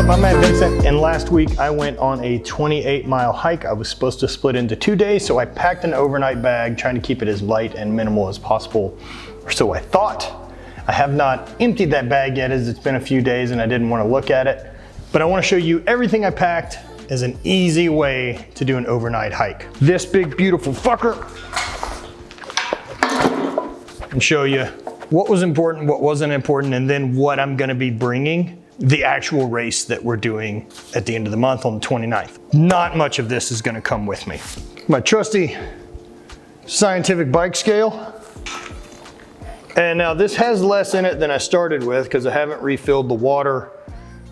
up? I'm Vincent, and last week I went on a 28-mile hike. I was supposed to split into 2 days, so I packed an overnight bag, trying to keep it as light and minimal as possible, or so I thought. I have not emptied that bag yet, as it's been a few days and I didn't want to look at it. But I want to show you everything I packed as an easy way to do an overnight hike. This big, beautiful fucker. And show you what was important, what wasn't important, and then what I'm gonna be bringing the actual race that we're doing at the end of the month on the 29th. Not much of this is gonna come with me. My trusty scientific bike scale. And now this has less in it than I started with because I haven't refilled the water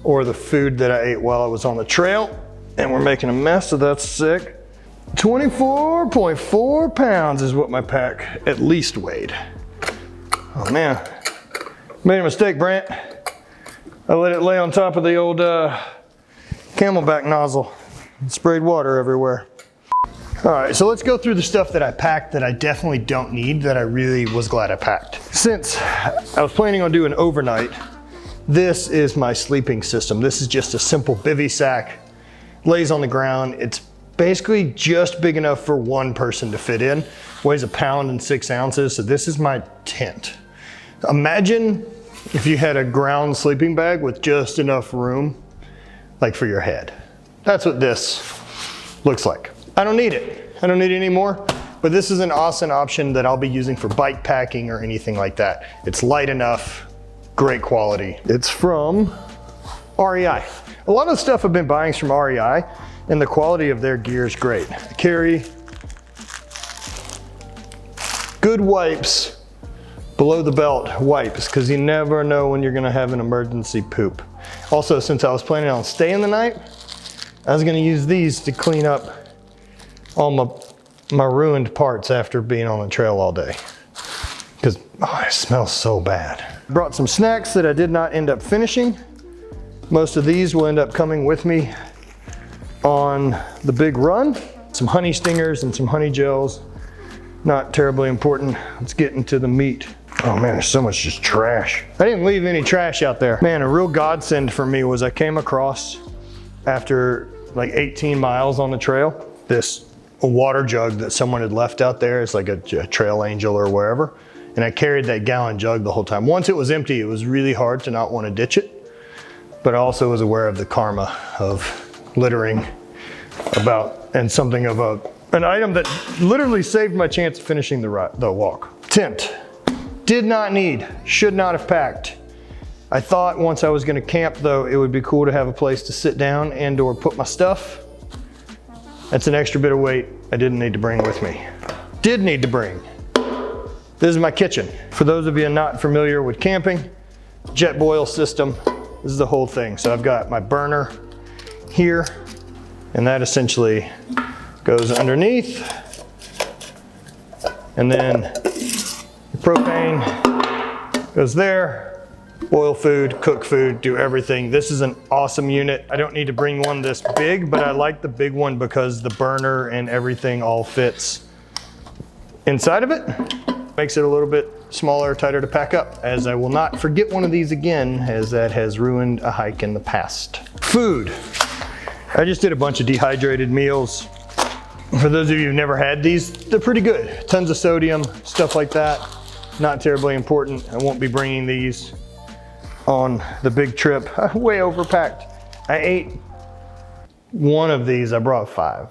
or the food that I ate while I was on the trail. And we're making a mess, so that's sick. 24.4 pounds is what my pack at least weighed. Oh man, made a mistake, Brant. I let it lay on top of the old Camelback nozzle and sprayed water everywhere. All right, so let's go through the stuff that I packed that I definitely don't need, that I really was glad I packed. Since I was planning on doing overnight, this is my sleeping system. This is just a simple bivy sack, lays on the ground. It's basically just big enough for one person to fit in. Weighs 1 pound and 6 ounces, so this is my tent. Imagine if you had a ground sleeping bag with just enough room, like for your head. That's what this looks like. I don't need it. I don't need it anymore, but this is an awesome option that I'll be using for bike packing or anything like that. It's light enough, great quality. It's from REI. A lot of the stuff I've been buying is from REI, and the quality of their gear is great. They carry good wipes, below the belt wipes, because you never know when you're gonna have an emergency poop. Also, since I was planning on staying the night, I was gonna use these to clean up all my ruined parts after being on the trail all day. Because it smells so bad. Brought some snacks that I did not end up finishing. Most of these will end up coming with me on the big run. Some honey stingers and some honey gels. Not terribly important. Let's get into the meat. Oh man, there's so much just trash. I didn't leave any trash out there. Man, a real godsend for me was I came across, after like 18 miles on the trail, this water jug that someone had left out there. It's like a trail angel or wherever. And I carried that gallon jug the whole time. Once it was empty, it was really hard to not want to ditch it. But I also was aware of the karma of littering and something of an item that literally saved my chance of finishing the walk. Tent. Did not need, should not have packed. I thought once I was gonna camp though, it would be cool to have a place to sit down and or put my stuff. That's an extra bit of weight I didn't need to bring with me. Did need to bring. This is my kitchen. For those of you not familiar with camping, jet boil system, this is the whole thing. So I've got my burner here, and that essentially goes underneath, and then the propane goes there. Boil food, cook food, do everything. This is an awesome unit. I don't need to bring one this big, but I like the big one because the burner and everything all fits inside of it. Makes it a little bit smaller, tighter to pack up, as I will not forget one of these again, as that has ruined a hike in the past. Food. I just did a bunch of dehydrated meals. For those of you who've never had these, they're pretty good. Tons of sodium, stuff like that. Not terribly important. I won't be bringing these on the big trip. Way overpacked. I ate one of these, I brought 5.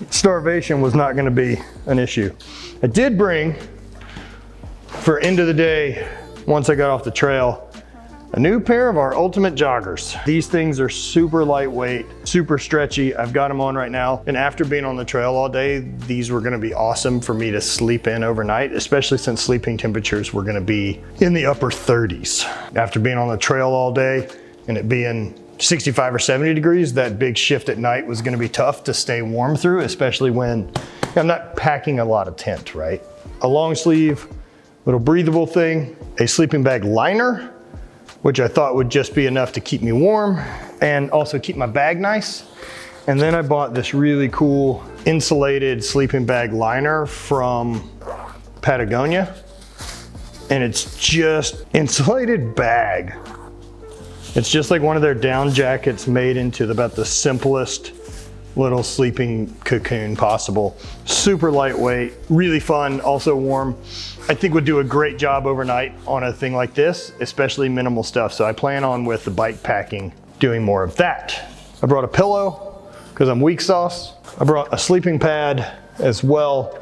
Starvation was not gonna be an issue. I did bring, for end of the day, once I got off the trail, a new pair of our Ultimate joggers. These things are super lightweight, super stretchy. I've got them on right now. And after being on the trail all day, these were gonna be awesome for me to sleep in overnight, especially since sleeping temperatures were gonna be in the upper 30s. After being on the trail all day and it being 65 or 70 degrees, that big shift at night was gonna be tough to stay warm through, especially when I'm not packing a lot of tent, right? A long sleeve, little breathable thing, a sleeping bag liner, which I thought would just be enough to keep me warm and also keep my bag nice. And then I bought this really cool insulated sleeping bag liner from Patagonia. And it's just insulated bag. It's just like one of their down jackets made into about the simplest little sleeping cocoon possible. Super lightweight, really fun, also warm. I think would do a great job overnight on a thing like this, especially minimal stuff. So I plan on, with the bike packing, doing more of that. I brought a pillow because I'm weak sauce. I brought a sleeping pad as well.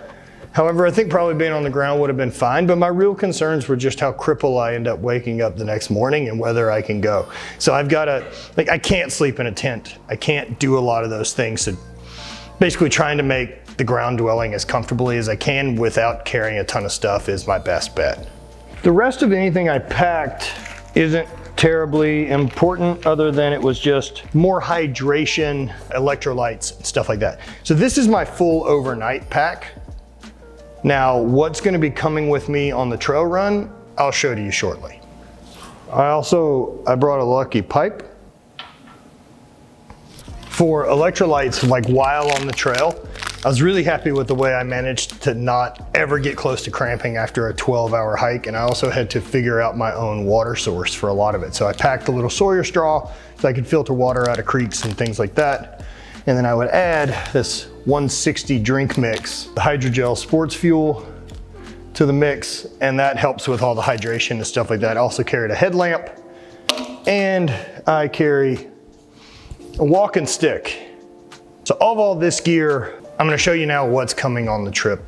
However, I think probably being on the ground would have been fine, but my real concerns were just how crippled I end up waking up the next morning and whether I can go. So I've got to, like, I can't sleep in a tent. I can't do a lot of those things. So basically trying to make the ground dwelling as comfortably as I can without carrying a ton of stuff is my best bet. The rest of anything I packed isn't terribly important, other than it was just more hydration, electrolytes, and stuff like that. So this is my full overnight pack. Now, what's gonna be coming with me on the trail run, I'll show to you shortly. I brought a lucky pipe for electrolytes, like while on the trail. I was really happy with the way I managed to not ever get close to cramping after a 12-hour hike, and I also had to figure out my own water source for a lot of it. So I packed a little Sawyer straw so I could filter water out of creeks and things like that. And then I would add this 160 drink mix, the hydrogel sports fuel, to the mix, and that helps with all the hydration and stuff like that. I also carried a headlamp, and I carry a walking stick. So of all this gear, I'm gonna show you now what's coming on the trip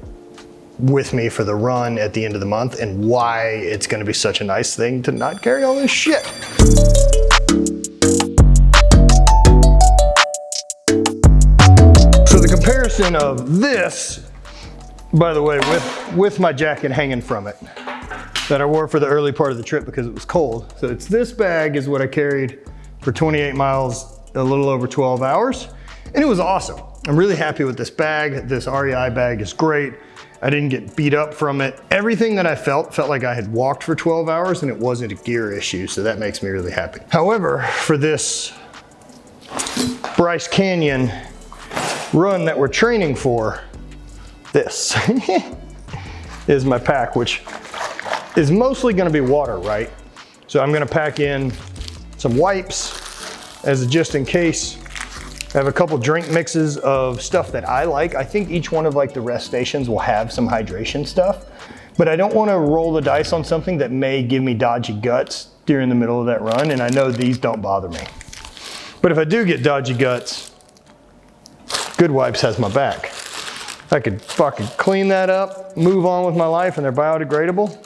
with me for the run at the end of the month and why it's gonna be such a nice thing to not carry all this shit. So the comparison of this, by the way, with my jacket hanging from it, that I wore for the early part of the trip because it was cold. So it's this bag is what I carried for 28 miles, a little over 12 hours. And it was awesome. I'm really happy with this bag. This REI bag is great. I didn't get beat up from it. Everything that I felt like I had walked for 12 hours and it wasn't a gear issue. So that makes me really happy. However, for this Bryce Canyon run that we're training for, this is my pack, which is mostly gonna be water, right? So I'm gonna pack in some wipes as a just in case. I have a couple drink mixes of stuff that I like. I think each one of like the rest stations will have some hydration stuff, but I don't wanna roll the dice on something that may give me dodgy guts during the middle of that run, and I know these don't bother me. But if I do get dodgy guts, Good Wipes has my back. I could fucking clean that up, move on with my life, and they're biodegradable.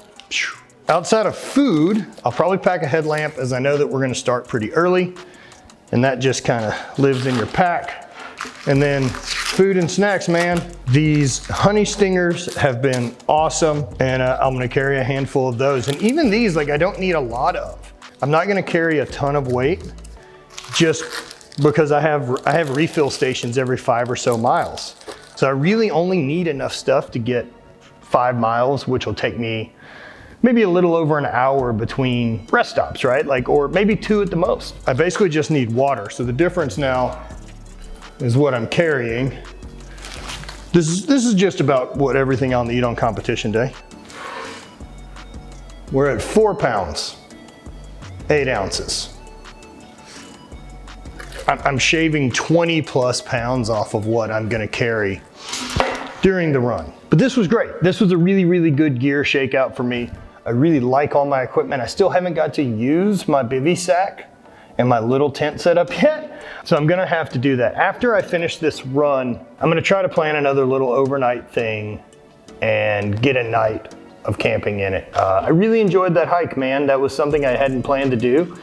Outside of food, I'll probably pack a headlamp, as I know that we're gonna start pretty early, and that just kind of lives in your pack. And then food and snacks, man. These honey stingers have been awesome, and I'm gonna carry a handful of those. And even these, like, I don't need a lot of. I'm not gonna carry a ton of weight, just because I have refill stations every 5 or so miles. So I really only need enough stuff to get 5 miles, which will take me maybe a little over an hour between rest stops, right? Like, or maybe 2 at the most. I basically just need water. So the difference now is what I'm carrying. This is just about what everything I'll need on competition day. We're at 4 pounds, 8 ounces. I'm shaving 20 plus pounds off of what I'm gonna carry during the run. But this was great. This was a really, really good gear shakeout for me. I really like all my equipment. I still haven't got to use my bivy sack and my little tent setup yet. So I'm gonna have to do that. After I finish this run, I'm gonna try to plan another little overnight thing and get a night of camping in it. I really enjoyed that hike, man. That was something I hadn't planned to do.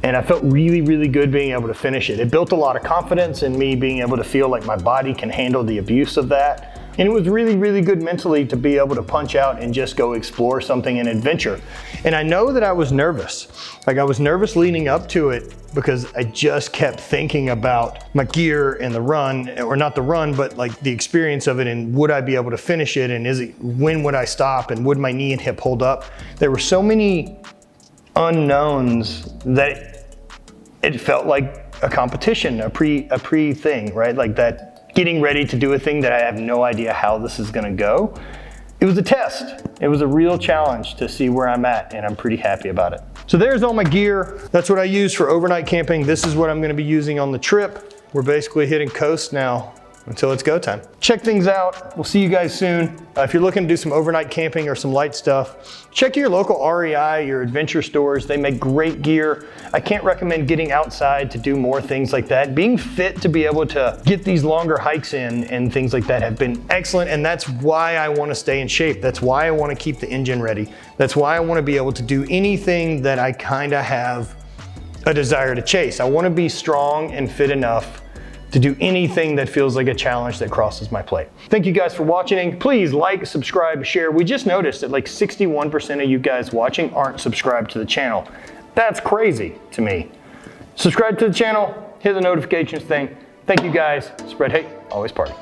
And I felt really, really good being able to finish it. It built a lot of confidence in me being able to feel like my body can handle the abuse of that. And it was really, really good mentally to be able to punch out and just go explore something and adventure. And I know that I was nervous. Like, I was nervous leading up to it because I just kept thinking about my gear and the run, or not the run, but like the experience of it, and would I be able to finish it, and when would I stop, and would my knee and hip hold up? There were so many unknowns that it felt like a competition, a pre thing, right? Like that, getting ready to do a thing that I have no idea how this is gonna go. It was a test. It was a real challenge to see where I'm at, and I'm pretty happy about it. So there's all my gear. That's what I use for overnight camping. This is what I'm gonna be using on the trip. We're basically hitting coast now until it's go time. Check things out. We'll see you guys soon. If you're looking to do some overnight camping or some light stuff, check your local REI, your adventure stores. They make great gear. I can't recommend getting outside to do more things like that. Being fit to be able to get these longer hikes in and things like that have been excellent, and that's why I want to stay in shape. That's why I want to keep the engine ready. That's why I want to be able to do anything that I kind of have a desire to chase. I want to be strong and fit enough to do anything that feels like a challenge that crosses my plate. Thank you guys for watching. Please like, subscribe, share. We just noticed that like 61% of you guys watching aren't subscribed to the channel. That's crazy to me. Subscribe to the channel, hit the notifications thing. Thank you guys. Spread hate, always party.